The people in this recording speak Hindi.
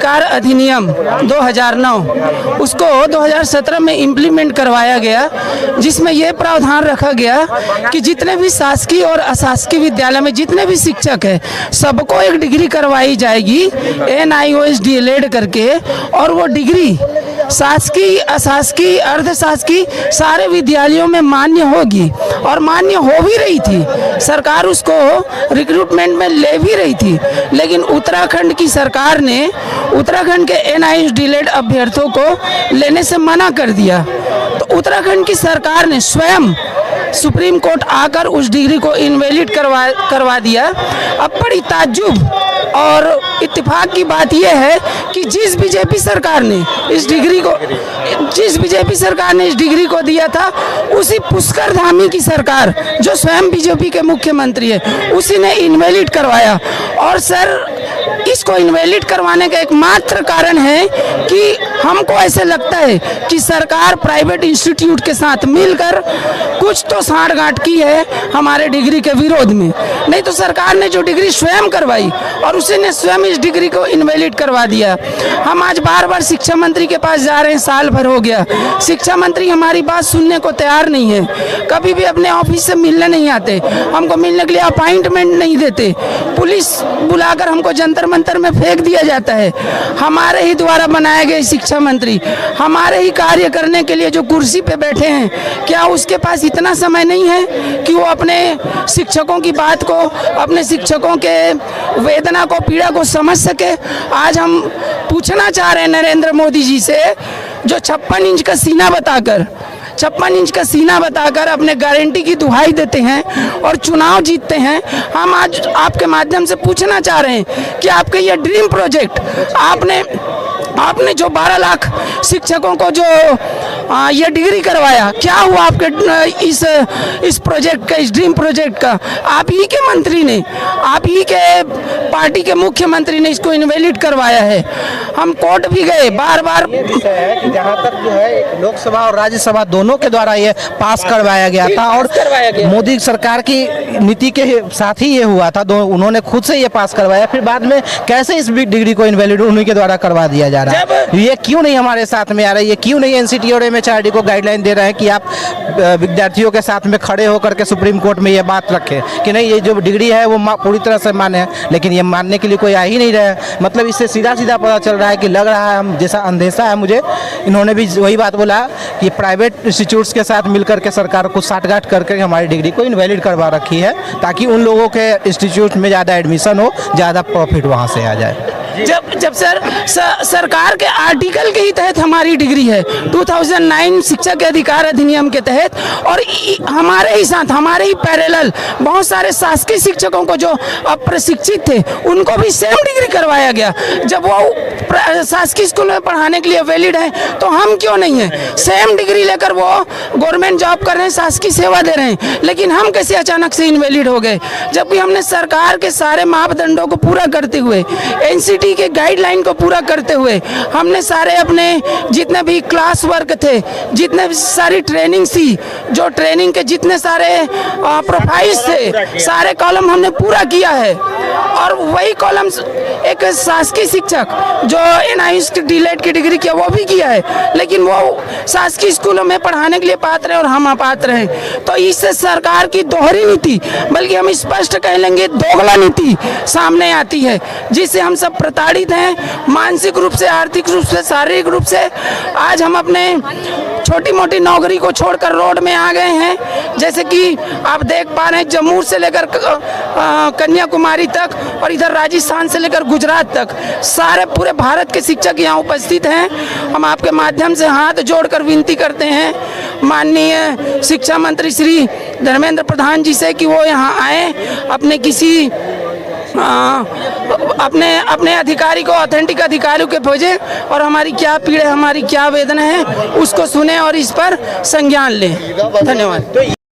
अधिकार अधिनियम 2009 उसको 2017 में इम्प्लीमेंट करवाया गया, जिसमें यह प्रावधान रखा गया कि जितने भी शासकीय और अशासकीय विद्यालय में जितने भी शिक्षक है सबको एक डिग्री करवाई जाएगी NIOS DLED करके, और वो डिग्री शासकीय अशासकीय अर्धशासकीय सारे विद्यालयों में मान्य होगी, और मान्य हो भी रही थी। सरकार उसको रिक्रूटमेंट में ले भी रही थी, लेकिन उत्तराखंड की सरकार ने उत्तराखंड के NIOS DLED अभ्यर्थियों को लेने से मना कर दिया। तो उत्तराखंड की सरकार ने स्वयं सुप्रीम कोर्ट आकर उस डिग्री को इनवैलिड करवा दिया। अब बड़ी ताज्जुब और इत्तेफाक की बात यह है कि जिस बीजेपी सरकार ने इस डिग्री को दिया था, उसी पुष्कर धामी की सरकार जो स्वयं बीजेपी के मुख्यमंत्री है, उसी ने इनवैलिड करवाया। और सर, इसको इनवैलिड करवाने का एकमात्र कारण है कि हमको ऐसे लगता है कि सरकार प्राइवेट इंस्टीट्यूट के साथ मिलकर कुछ तो साठगांठ की है हमारे डिग्री के विरोध में। नहीं तो सरकार ने जो डिग्री स्वयं करवाई और उसी ने स्वयं इस डिग्री को इनवैलिड करवा दिया। हम आज बार बार शिक्षा मंत्री के पास जा रहे हैं, साल भर हो गया, शिक्षा मंत्री हमारी बात सुनने को तैयार नहीं है। कभी भी अपने ऑफिस से मिलने नहीं आते, हमको मिलने के लिए अपॉइंटमेंट नहीं देते, पुलिस बुलाकर हमको जंतर मंतर में फेंक दिया जाता है। हमारे ही द्वारा बनाए गए शिक्षा मंत्री हमारे ही कार्य करने के लिए जो कुर्सी पे बैठे हैं, क्या उसके पास इतना समय नहीं है कि वो अपने शिक्षकों की बात को, अपने शिक्षकों के वेदना को, पीड़ा को समझ सके? आज हम पूछना चाह रहे हैं नरेंद्र मोदी जी से, जो 56 इंच का सीना बताकर अपने गारंटी की दुहाई देते हैं और चुनाव जीतते हैं। हम आज आपके माध्यम से पूछना चाह रहे हैं कि आपके ये ड्रीम प्रोजेक्ट, आपने जो 12 लाख शिक्षकों को जो ये डिग्री करवाया, क्या हुआ आपके इस प्रोजेक्ट का, इस ड्रीम प्रोजेक्ट का? आप ही के मंत्री ने, आप ही के पार्टी के मुख्यमंत्री ने इसको इनवैलिड करवाया है। हम कोर्ट भी गए बार बार। जहाँ तक जो है लोकसभा और राज्यसभा दोनों के द्वारा ये पास करवाया गया था, और मोदी सरकार की नीति के साथ ही ये हुआ था, उन्होंने खुद से ये पास करवाया। फिर बाद में कैसे इस डिग्री को इनवैलिड उन्हीं के द्वारा करवा दिया जा रहा है? ये क्यों नहीं हमारे साथ में आ रहा है? ये क्यों नहीं NCT और MHRD को गाइडलाइन दे रहे हैं कि आप विद्यार्थियों के साथ में खड़े होकर के सुप्रीम कोर्ट में ये बात रखें कि नहीं, ये जो डिग्री है वो पूरी तरह से मान्य है, लेकिन ये मानने के लिए कोई आ ही नहीं रहा है। मतलब इससे सीधा सीधा पता चल रहा है कि लग रहा है, हम जैसा अंदेशा है मुझे, इन्होंने भी वही बात बोला कि प्राइवेट इंस्टीट्यूट्स के साथ मिलकर के सरकार को साठगांठ करके हमारी डिग्री को इनवैलिड करवा रखी है, ताकि उन लोगों के इंस्टीट्यूट में ज़्यादा एडमिशन हो, ज़्यादा प्रॉफिट वहाँ से आ जाए। जब सरकार के आर्टिकल के ही तहत हमारी डिग्री है, 2009 शिक्षा के अधिकार अधिनियम के तहत, और हमारे ही साथ, हमारे ही पैरेलल बहुत सारे शासकीय शिक्षकों को जो अप्रशिक्षित थे उनको भी सेम डिग्री करवाया गया। जब वो शासकीय स्कूल में पढ़ाने के लिए वैलिड है, तो हम क्यों नहीं है? सेम डिग्री लेकर वो गवर्नमेंट जॉब कर रहे हैं, शासकीय सेवा दे रहे हैं, लेकिन हम कैसे अचानक से इनवैलिड हो गए? जबकि हमने सरकार के सारे मापदंडों को पूरा करते हुए, NCT के गाइडलाइन को पूरा करते हुए, हमने सारे अपने जितने भी क्लास वर्क थे, जितने भी सारी ट्रेनिंग थी, जो ट्रेनिंग के जितने सारे प्रोफाइल्स थे, सारे कॉलम हमने पूरा किया है। और वही कॉलम एक शासकीय शिक्षक जो NIOS DLED की डिग्री किया वो भी किया है, लेकिन वो शासकीय स्कूलों में पढ़ाने के लिए पात्र है और हम अपात्र हैं। तो इससे सरकार की दोहरी नीति, बल्कि हम स्पष्ट कह लेंगे दोगला नीति सामने आती है, जिससे हम सब प्रताड़ित हैं, मानसिक रूप से, आर्थिक रूप से, शारीरिक रूप से। आज हम अपने छोटी मोटी नौकरी को छोड़कर रोड में आ गए हैं। जैसे कि आप देख पा रहे हैं, जम्मू से लेकर कन्याकुमारी तक और इधर राजस्थान से लेकर गुजरात तक सारे पूरे भारत के शिक्षक यहाँ उपस्थित हैं। हम आपके माध्यम से हाथ जोड़कर विनती करते हैं माननीय शिक्षा मंत्री श्री धर्मेंद्र प्रधान जी से कि वो यहाँ आए, अपने किसी अपने अधिकारी को, ऑथेंटिक अधिकारियों के भेजे और हमारी क्या पीड़ा, हमारी क्या वेदना है उसको सुने और इस पर संज्ञान लें। धन्यवाद। तो